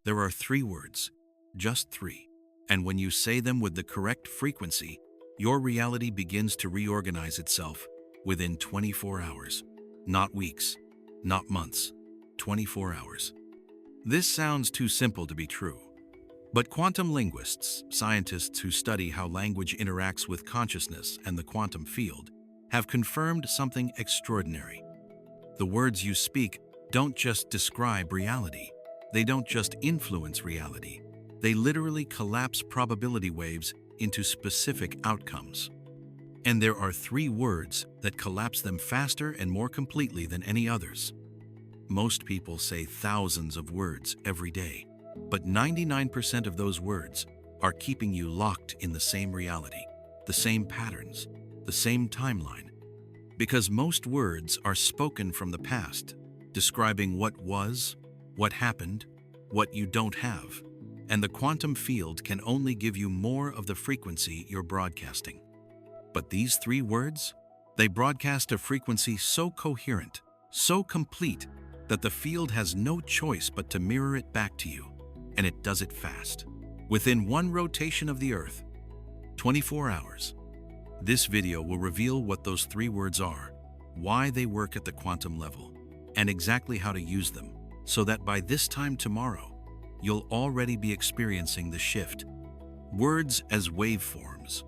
There are three words, just three. And when you say them with the correct frequency, your reality begins to reorganize itself within 24 hours. Not weeks, not months, 24 hours. This sounds too simple to be true. But quantum linguists, scientists who study how language interacts with consciousness and the quantum field, have confirmed something extraordinary. The words you speak don't just describe reality. They don't just influence reality. They literally collapse probability waves into specific outcomes. And there are three words that collapse them faster and more completely than any others. Most people say thousands of words every day, but 99% of those words are keeping you locked in the same reality, the same patterns, the same timeline. Because most words are spoken from the past, describing what was, what happened, what you don't have. And the quantum field can only give you more of the frequency you're broadcasting. But these three words, they broadcast a frequency so coherent, so complete, that the field has no choice but to mirror it back to you. And it does it fast. Within one rotation of the Earth, 24 hours. This video will reveal what those three words are, why they work at the quantum level, and exactly how to use them, so that by this time tomorrow, you'll already be experiencing the shift. Words as waveforms.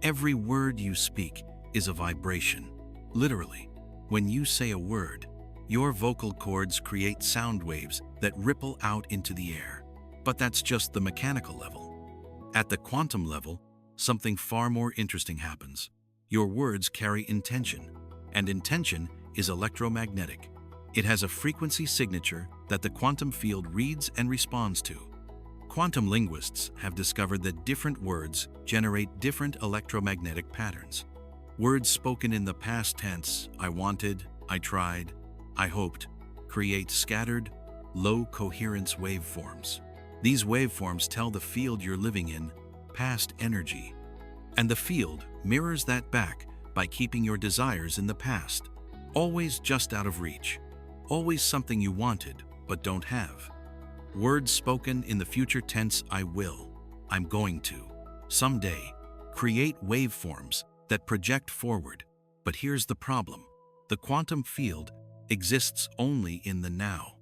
Every word you speak is a vibration. Literally, when you say a word, your vocal cords create sound waves that ripple out into the air. But that's just the mechanical level. At the quantum level, something far more interesting happens. Your words carry intention, and intention is electromagnetic. It has a frequency signature that the quantum field reads and responds to. Quantum linguists have discovered that different words generate different electromagnetic patterns. Words spoken in the past tense, I wanted, I tried, I hoped, create scattered, low coherence waveforms. These waveforms tell the field you're living in past energy. And the field mirrors that back by keeping your desires in the past, always just out of reach, always something you wanted but don't have. Words spoken in the future tense, I will, I'm going to, someday, create waveforms that project forward. But here's the problem. The quantum field exists only in the now.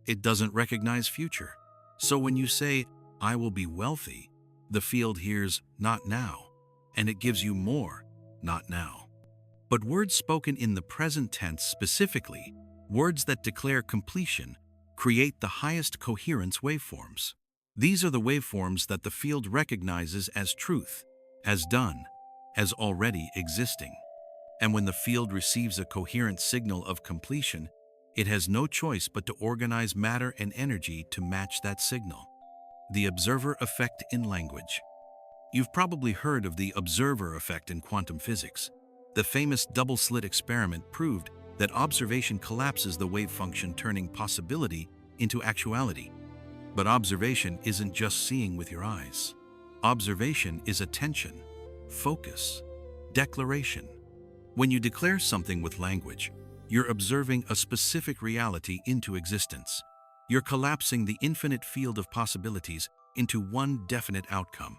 It doesn't recognize future. So when you say, I will be wealthy, the field hears, not now, and it gives you more, not now. But words spoken in the present tense specifically, words that declare completion, create the highest coherence waveforms. These are the waveforms that the field recognizes as truth, as done, as already existing. And when the field receives a coherent signal of completion, it has no choice but to organize matter and energy to match that signal. The observer effect in language. You've probably heard of the observer effect in quantum physics. The famous double-slit experiment proved that observation collapses the wave function, turning possibility into actuality. But observation isn't just seeing with your eyes. Observation is attention, focus, declaration. When you declare something with language, you're observing a specific reality into existence. You're collapsing the infinite field of possibilities into one definite outcome.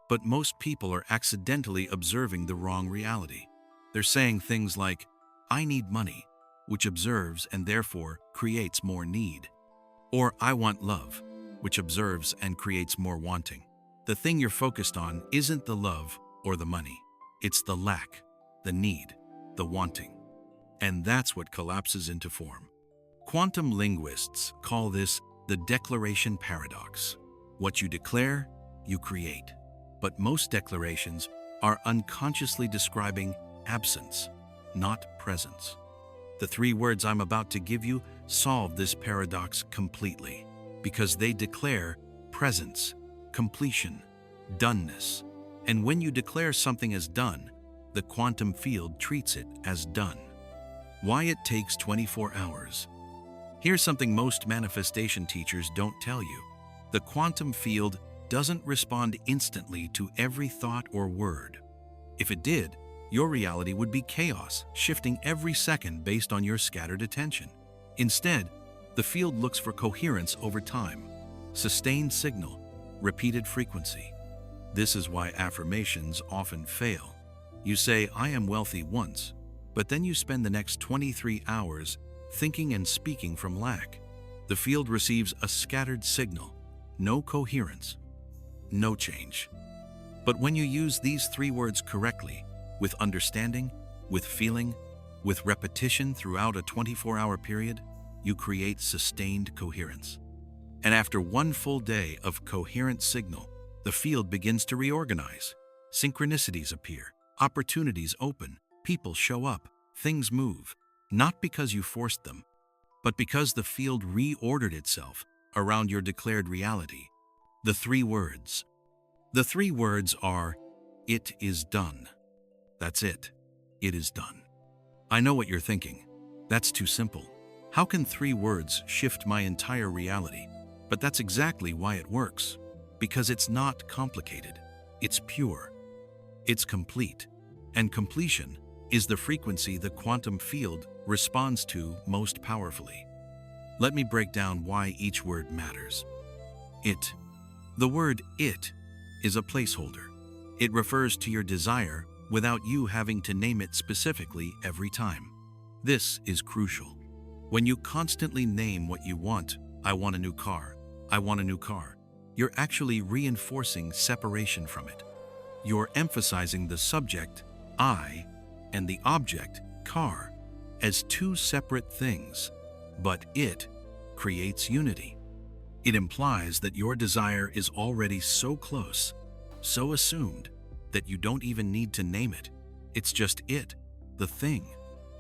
But most people are accidentally observing the wrong reality. They're saying things like, I need money, which observes and therefore creates more need. Or I want love, which observes and creates more wanting. The thing you're focused on isn't the love or the money. It's the lack, the need, the wanting. And that's what collapses into form. Quantum linguists call this the declaration paradox. What you declare, you create. But most declarations are unconsciously describing absence, not presence. The three words I'm about to give you solve this paradox completely, because they declare presence, completion, doneness. And when you declare something as done, the quantum field treats it as done. Why it takes 24 hours. Here's something most manifestation teachers don't tell you. The quantum field doesn't respond instantly to every thought or word. If it did, your reality would be chaos, shifting every second based on your scattered attention. Instead, the field looks for coherence over time. sustained signal, repeated frequency. This is why affirmations often fail. You say, "I am wealthy" once, but then you spend the next 23 hours thinking and speaking from lack. The field receives a scattered signal, no coherence, no change. But when you use these 3 words correctly, with understanding, with feeling, with repetition throughout a 24-hour period, you create sustained coherence. And after one full day of coherent signal, the field begins to reorganize. Synchronicities appear, opportunities open, people show up, things move, not because you forced them, but because the field reordered itself around your declared reality. The 3 words. The 3 words are, "It is done." That's it. It is done. I know what you're thinking. That's too simple. How can 3 words shift my entire reality? But that's exactly why it works. Because it's not complicated. It's pure. It's complete. And completion is the frequency the quantum field responds to most powerfully. Let me break down why each word matters. It. The word "it" is a placeholder. It refers to your desire without you having to name it specifically every time. This is crucial. When you constantly name what you want, "I want a new car, I want a new car," you're actually reinforcing separation from it. You're emphasizing the subject, "I," and the object, "car," as 2 separate things, but "it" creates unity. It implies that your desire is already so close, so assumed, that you don't even need to name it. It's just it, the thing,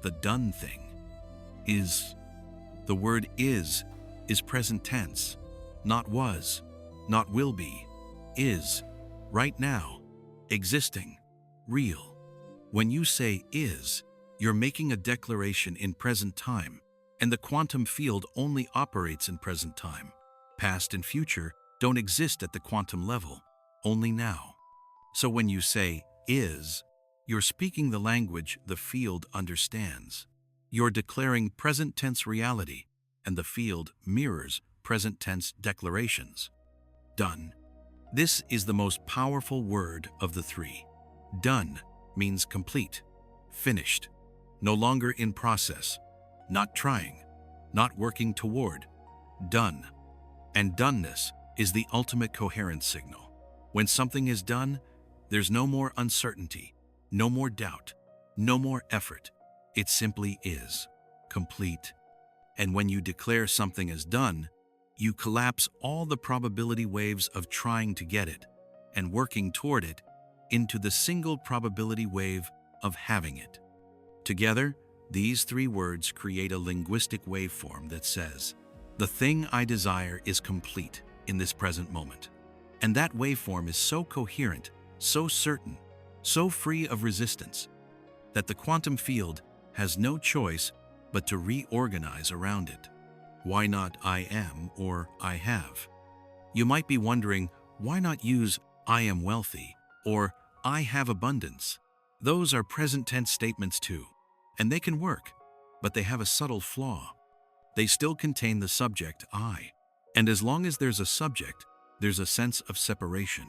the done thing. Is. The word is present tense, not was, not will be. Is, right now, existing, real. When you say "is," you're making a declaration in present time, and the quantum field only operates in present time. Past and future don't exist at the quantum level, only now. So when you say "is," you're speaking the language the field understands. You're declaring present tense reality, and the field mirrors present tense declarations. Done. This is the most powerful word of the 3. Done means complete, finished, no longer in process, not trying, not working toward. Done. And doneness is the ultimate coherence signal. When something is done, there's no more uncertainty, no more doubt, no more effort. It simply is, complete. And when you declare something as done, you collapse all the probability waves of trying to get it and working toward it into the single probability wave of having it. Together, these 3 words create a linguistic waveform that says, "The thing I desire is complete in this present moment." And that waveform is so coherent, so certain, so free of resistance, that the quantum field has no choice but to reorganize around it. Why not "I am" or "I have"? You might be wondering, why not use "I am wealthy" or "I have abundance"? Those are present tense statements too, and they can work, but they have a subtle flaw. They still contain the subject "I", and as long as there's a subject, there's a sense of separation.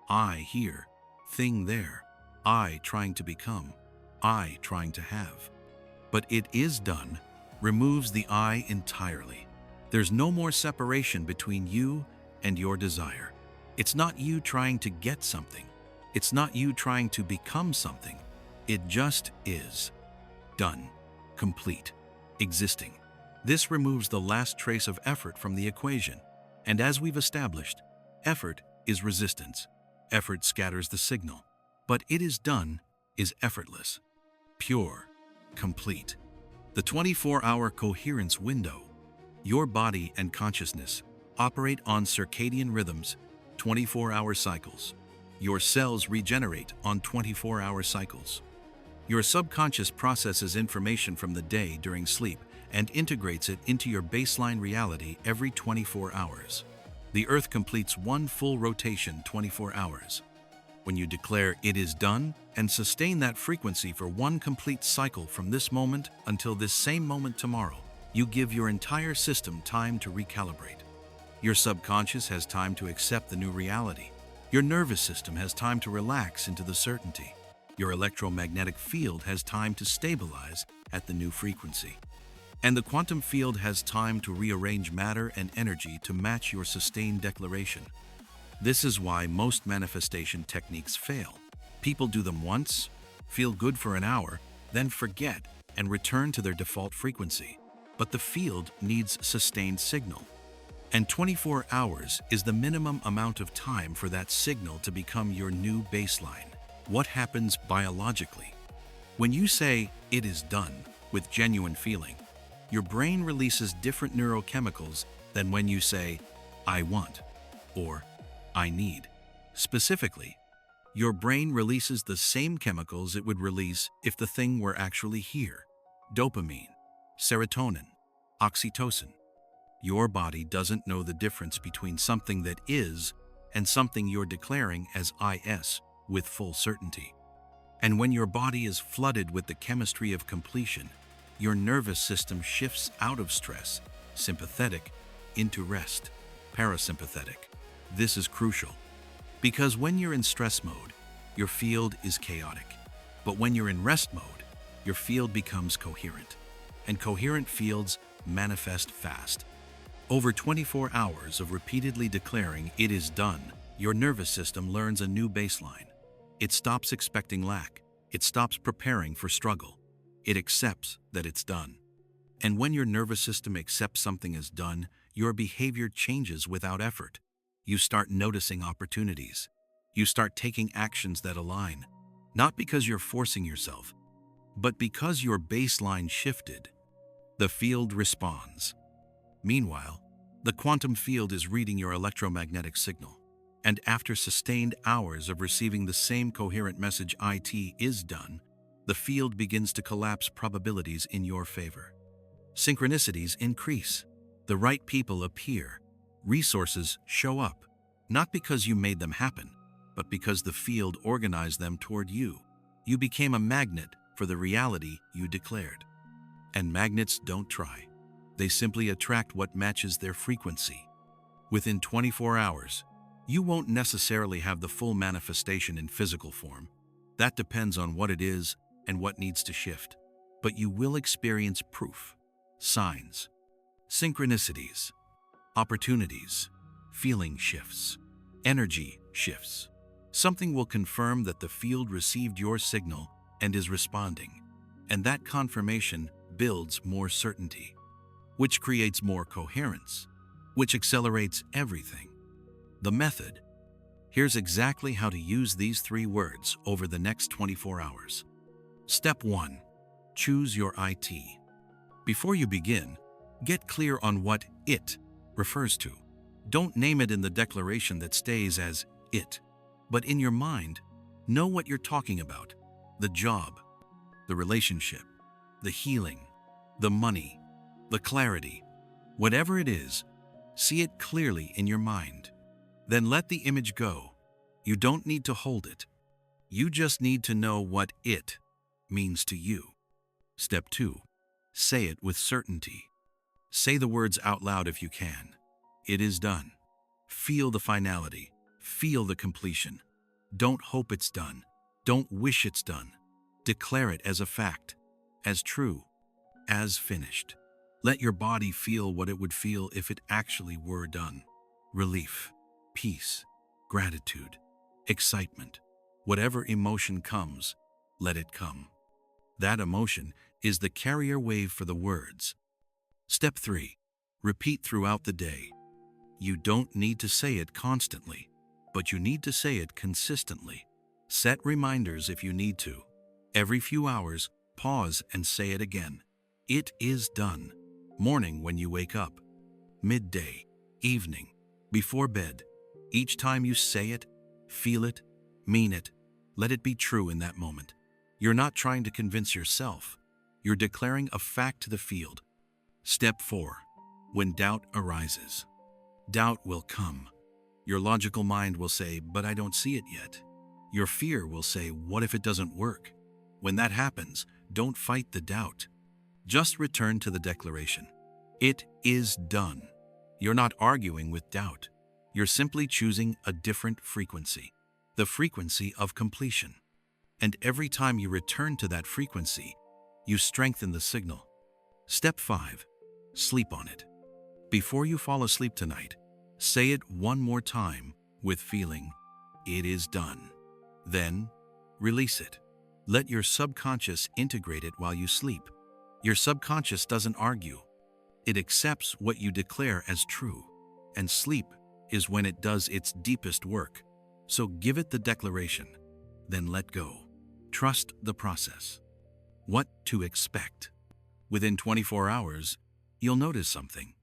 I here, thing there, I trying to become, I trying to have. But "it is done" removes the I entirely. There's no more separation between you and your desire. It's not you trying to get something. It's not you trying to become something. It just is. Done. Complete. Existing. This removes the last trace of effort from the equation. And as we've established, effort is resistance. Effort scatters the signal. But "it is done" is effortless, pure, complete. The 24-hour coherence window. Your body and consciousness operate on circadian rhythms, 24-hour cycles. Your cells regenerate on 24-hour cycles. Your subconscious processes information from the day during sleep and integrates it into your baseline reality every 24 hours. The Earth completes one full rotation 24 hours. When you declare "it is done" and sustain that frequency for one complete cycle from this moment until this same moment tomorrow, you give your entire system time to recalibrate. Your subconscious has time to accept the new reality. Your nervous system has time to relax into the certainty. Your electromagnetic field has time to stabilize at the new frequency. And the quantum field has time to rearrange matter and energy to match your sustained declaration. This is why most manifestation techniques fail. People do them once, feel good for an hour, then forget and return to their default frequency. But the field needs sustained signal. And 24 hours is the minimum amount of time for that signal to become your new baseline. What happens biologically? When you say, "it is done," with genuine feeling, your brain releases different neurochemicals than when you say, "I want," or "I need." Specifically, your brain releases the same chemicals it would release if the thing were actually here: dopamine, serotonin, oxytocin. Your body doesn't know the difference between something that is and something you're declaring as is with full certainty. And when your body is flooded with the chemistry of completion, your nervous system shifts out of stress, sympathetic, into rest, parasympathetic. This is crucial, because when you're in stress mode, your field is chaotic. But when you're in rest mode, your field becomes coherent. And coherent fields manifest fast. Over 24 hours of repeatedly declaring "it is done," your nervous system learns a new baseline. It stops expecting lack. It stops preparing for struggle. It accepts that it's done. And when your nervous system accepts something as done, your behavior changes without effort. You start noticing opportunities. You start taking actions that align, not because you're forcing yourself, but because your baseline shifted. The field responds. Meanwhile, the quantum field is reading your electromagnetic signal. And after sustained hours of receiving the same coherent message, "it is done," the field begins to collapse probabilities in your favor. Synchronicities increase. The right people appear. Resources show up, not because you made them happen, but because the field organized them toward you. You became a magnet for the reality you declared. And magnets don't try. They simply attract what matches their frequency. Within 24 hours, you won't necessarily have the full manifestation in physical form. That depends on what it is and what needs to shift. But you will experience proof, signs, synchronicities, opportunities, feeling shifts, energy shifts. Something will confirm that the field received your signal and is responding. And that confirmation builds more certainty, which creates more coherence, which accelerates everything. The method. Here's exactly how to use these 3 words over the next 24 hours. Step 1. Choose your IT. Before you begin, get clear on what "it" refers to. Don't name it in the declaration that stays as "it," but in your mind, know what you're talking about: the job, the relationship, the healing, the money, the clarity. Whatever it is, see it clearly in your mind. Then let the image go. You don't need to hold it. You just need to know what "it" means to you. Step 2. Say it with certainty. Say the words out loud if you can. It is done. Feel the finality. Feel the completion. Don't hope it's done. Don't wish it's done. Declare it as a fact, as true, as finished. Let your body feel what it would feel if it actually were done. Relief, peace, gratitude, excitement. Whatever emotion comes, let it come. That emotion is the carrier wave for the words. Step 3. Repeat throughout the day. You don't need to say it constantly, but you need to say it consistently. Set reminders if you need to. Every few hours, pause and say it again. It is done. Morning when you wake up. Midday, evening, before bed. Each time you say it, feel it, mean it. Let it be true in that moment. You're not trying to convince yourself. You're declaring a fact to the field. Step 4. When doubt arises. Doubt will come. Your logical mind will say, "But I don't see it yet." Your fear will say, "What if it doesn't work?" When that happens, don't fight the doubt. Just return to the declaration. It is done. You're not arguing with doubt. You're simply choosing a different frequency, the frequency of completion. And every time you return to that frequency, you strengthen the signal. Step 5. Sleep on it. Before you fall asleep tonight, say it one more time with feeling, "It is done." Then, release it. Let your subconscious integrate it while you sleep. Your subconscious doesn't argue. It accepts what you declare as true. And sleep is when it does its deepest work. So give it the declaration, then let go. Trust the process. What to expect? Within 24 hours, you'll notice something.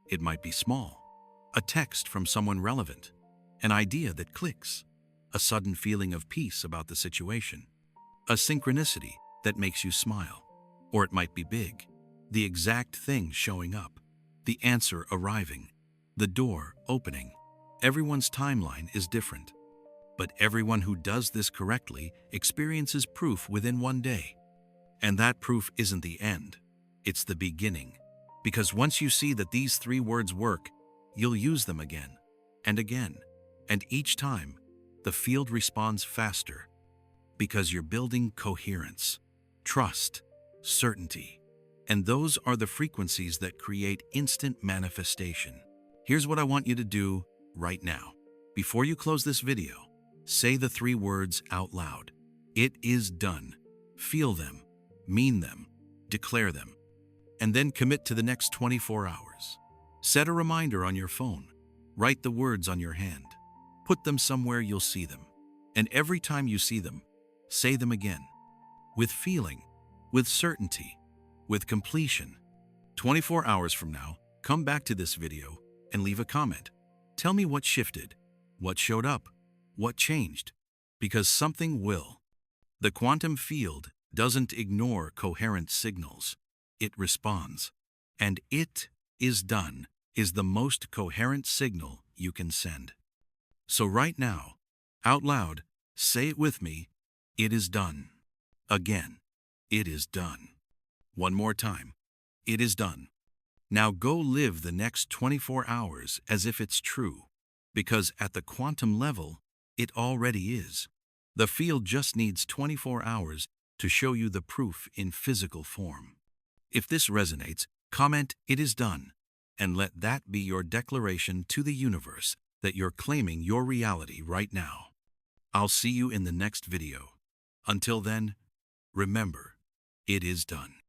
It might be small. A text from someone relevant. An idea that clicks. A sudden feeling of peace about the situation. A synchronicity that makes you smile. Or it might be big. The exact thing showing up. The answer arriving. The door opening. Everyone's timeline is different. But everyone who does this correctly experiences proof within one day. And that proof isn't the end. It's the beginning. Because once you see that these 3 words work, you'll use them again and again. And each time, the field responds faster. Because you're building coherence, trust, certainty. And those are the frequencies that create instant manifestation. Here's what I want you to do right now. Before you close this video, say the 3 words out loud. It is done. Feel them, mean them, declare them. And then commit to the next 24 hours. Set a reminder on your phone. Write the words on your hand. Put them somewhere you'll see them. And every time you see them, say them again. With feeling, with certainty, with completion. 24 hours from now, come back to this video and leave a comment. Tell me what shifted, what showed up, what changed. Because something will. The quantum field doesn't ignore coherent signals. It responds. And "it is done" is the most coherent signal you can send. So right now, out loud, say it with me. It is done. Again, it is done. One more time. It is done. Now go live the next 24 hours as if it's true. Because at the quantum level, it already is. The field just needs 24 hours to show you the proof in physical form. If this resonates, comment "It is done," and let that be your declaration to the universe that you're claiming your reality right now. I'll see you in the next video. Until then, remember, it is done.